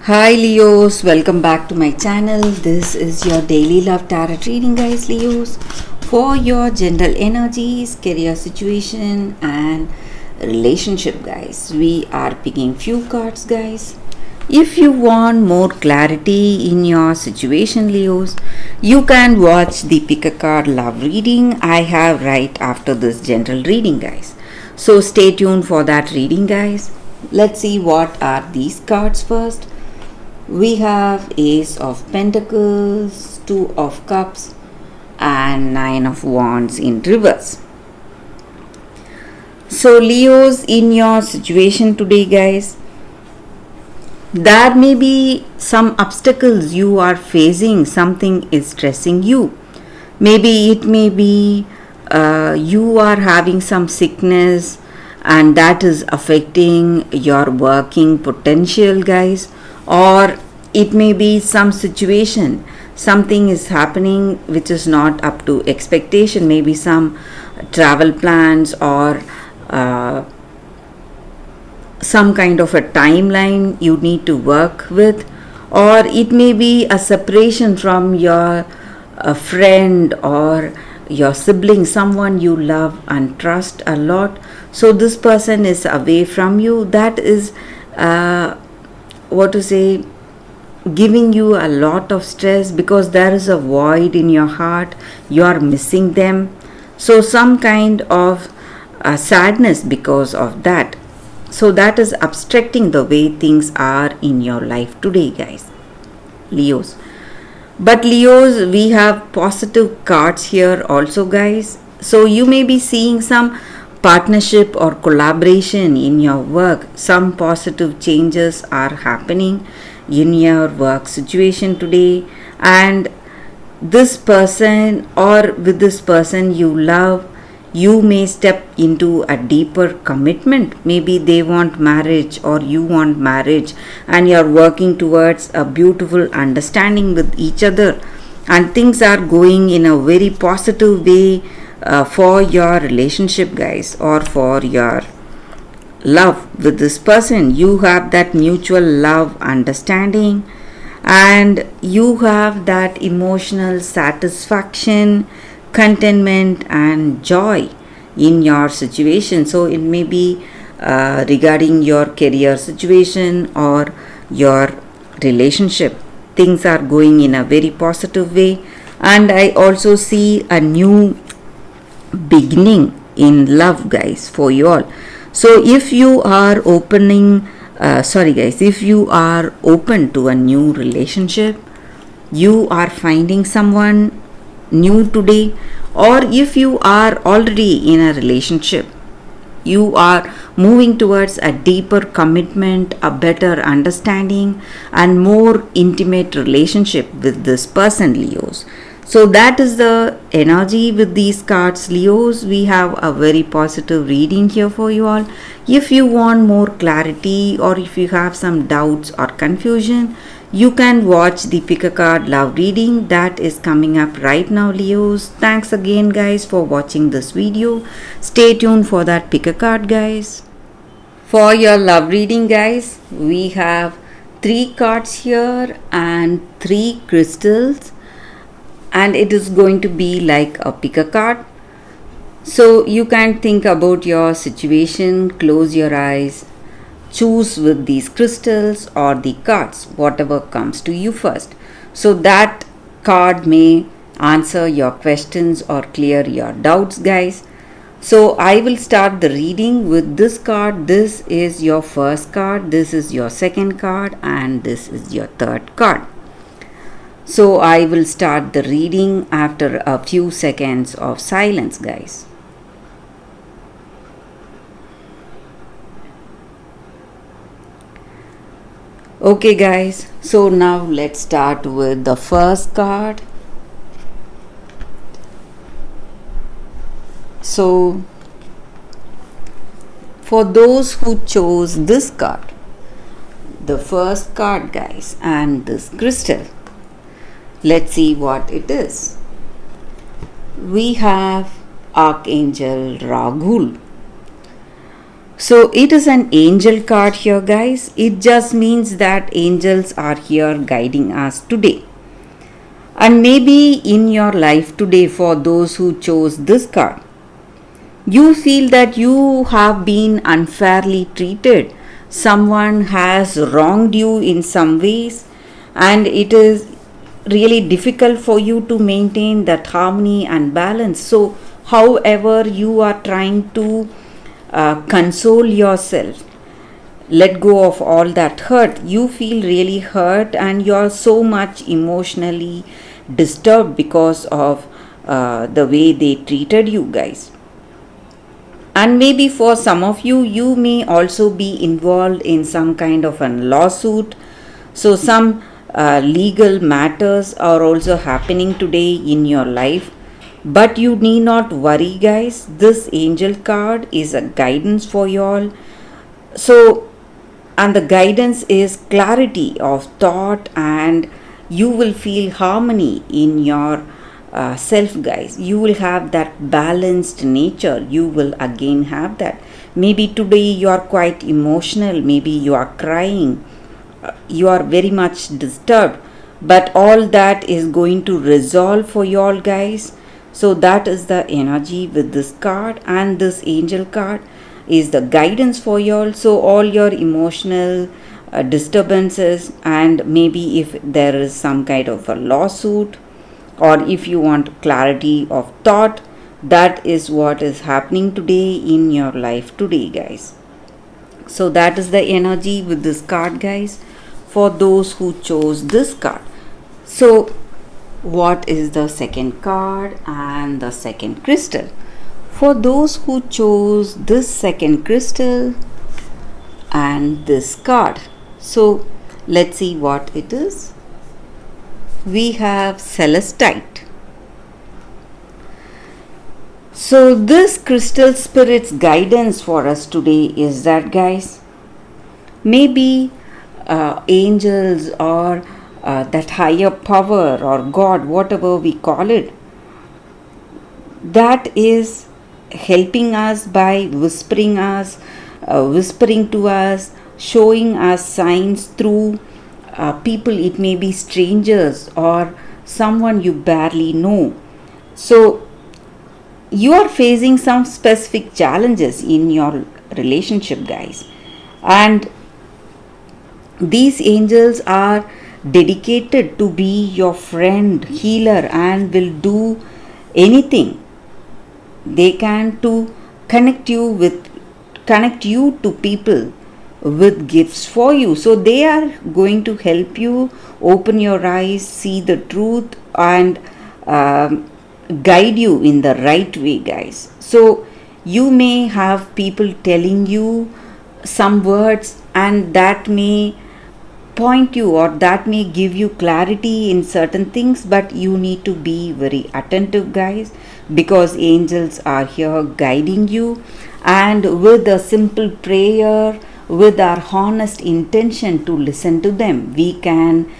Hi Leos, welcome back to my channel. This is your daily love tarot reading, guys. Leos, for your general energies, career situation, and relationship, guys. We are picking few cards, guys. If you want more clarity in your situation, Leos, you can watch the pick a card love reading I have right after this general reading, guys. So stay tuned for that reading, guys. Let's see what are these cards first. We have Ace of Pentacles, Two of Cups, and Nine of Wands in reverse. So Leos, in your situation today, guys, there may be some obstacles you are facing, something is stressing you. Maybe it may be you are having some sickness and that is affecting your working potential, guys. Or it may be some situation, something is happening which is not up to expectation, maybe some travel plans or some kind of a timeline you need to work with, or it may be a separation from your friend or your sibling, someone you love and trust a lot. So this person is away from you. That is giving you a lot of stress because there is a void in your heart. You are missing them. So some kind of sadness because of that. So that is obstructing the way things are in your life today, guys. Leos. But Leos, we have positive cards here also, guys. So you may be seeing some partnership or collaboration in your work. Some positive changes are happening in your work situation today, and this person or with this person you love, you may step into a deeper commitment. Maybe they want marriage or you want marriage, and you're working towards a beautiful understanding with each other, and things are going in a very positive way for your relationship, guys, or for your love with this person. You have that mutual love understanding, and you have that emotional satisfaction, contentment and joy in your situation. So it may be regarding your career situation or your relationship. Things are going in a very positive way, and I also see a new beginning in love, guys, for you all. So if you are if you are open to a new relationship, you are finding someone new today, or if you are already in a relationship, you are moving towards a deeper commitment, a better understanding and more intimate relationship with this person, Leos. So that is the energy with these cards, Leos. We have a very positive reading here for you all. If you want more clarity or if you have some doubts or confusion, you can watch the pick a card love reading that is coming up right now, Leos. Thanks again, guys, for watching this video. Stay tuned for that pick a card, guys. For your love reading, guys, we have 3 cards here and 3 crystals, and it is going to be like a pick a card. So you can think about your situation, close your eyes, choose with these crystals or the cards, whatever comes to you first. So that card may answer your questions or clear your doubts, guys. So I will start the reading with this card. This is your first card, this is your second card, and this is your third card. So I will start the reading after a few seconds of silence, guys. Okay, guys, so now let's start with the first card. So for those who chose this card, the first card, guys, and this crystal, let's see what it is. We have Archangel Rahul. So it is an angel card here, guys. It just means that angels are here guiding us today. And maybe in your life today, for those who chose this card, you feel that you have been unfairly treated. Someone has wronged you in some ways, and it is really difficult for you to maintain that harmony and balance. So, however, you are trying to console yourself, let go of all that hurt. You feel really hurt and you're so much emotionally disturbed because of the way they treated you guys. And maybe for some of you, you may also be involved in some kind of a lawsuit. So some legal matters are also happening today in your life. But you need not worry, guys. This angel card is a guidance for you all. So, and the guidance is clarity of thought, and you will feel harmony in your self, guys. You will have that balanced nature. You will again have that. Maybe today you are quite emotional, maybe you are crying, you are very much disturbed, but all that is going to resolve for you all, guys. So that is the energy with this card, and this angel card is the guidance for you all. So all your emotional disturbances, and maybe if there is some kind of a lawsuit, or if you want clarity of thought, that is what is happening today in your life today, guys. So that is the energy with this card, guys, for those who chose this card. So what is the second card and the second crystal? For those who chose this second crystal and this card, so let's see what it is. We have celestite. So this crystal spirit's guidance for us today is that, guys, maybe angels or that higher power or God, whatever we call it, that is helping us by whispering to us, showing us signs through people. It may be strangers or someone you barely know. So you are facing some specific challenges in your relationship, guys, and these angels are dedicated to be your friend, healer, and will do anything they can to connect you to people with gifts for you. So they are going to help you open your eyes, see the truth, and guide you in the right way, guys. So you may have people telling you some words, and that may point you, or that may give you clarity in certain things, but you need to be very attentive, guys, because angels are here guiding you. And with a simple prayer, with our honest intention to listen to them, we can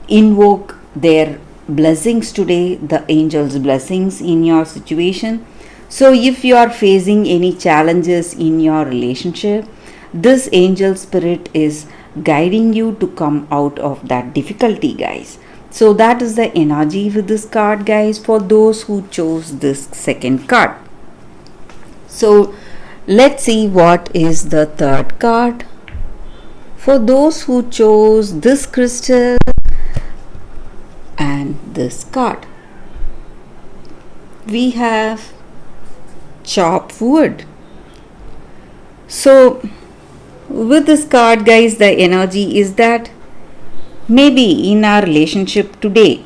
invoke their blessings today, the angels' blessings in your situation. So if you are facing any challenges in your relationship, this angel spirit is guiding you to come out of that difficulty, guys. So that is the energy with this card, guys, for those who chose this second card. So let's see what is the third card. For those who chose this crystal and this card, we have chop wood. So with this card, guys, the energy is that maybe in our relationship today,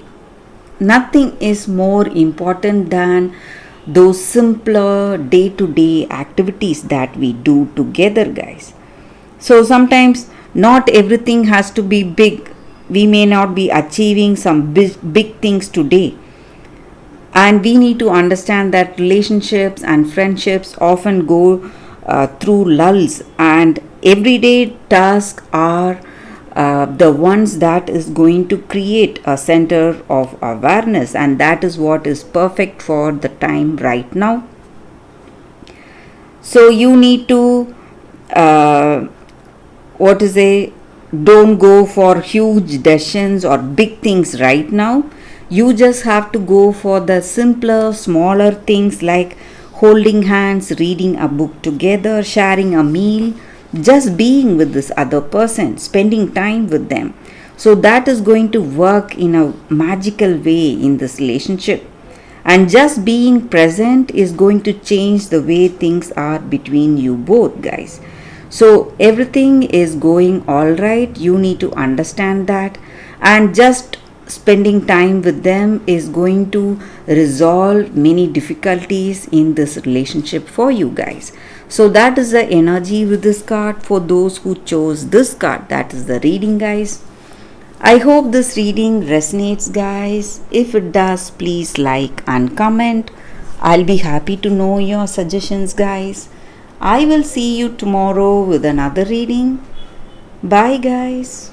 nothing is more important than those simpler day-to-day activities that we do together, guys. So sometimes not everything has to be big. We may not be achieving some big things today. And we need to understand that relationships and friendships often go through lulls, and everyday tasks are the ones that is going to create a center of awareness, and that is what is perfect for the time right now. So you need to uh, what to say, don't go for huge decisions or big things right now. You just have to go for the simpler, smaller things like holding hands, reading a book together, sharing a meal, just being with this other person, spending time with them. So that is going to work in a magical way in this relationship. And just being present is going to change the way things are between you both, guys. So everything is going all right. You need to understand that, and just spending time with them is going to resolve many difficulties in this relationship for you guys. So that is the energy with this card for those who chose this card. That is the reading, guys. I hope this reading resonates, guys. If it does, please like and comment. I'll be happy to know your suggestions, guys. I will see you tomorrow with another reading. Bye, guys.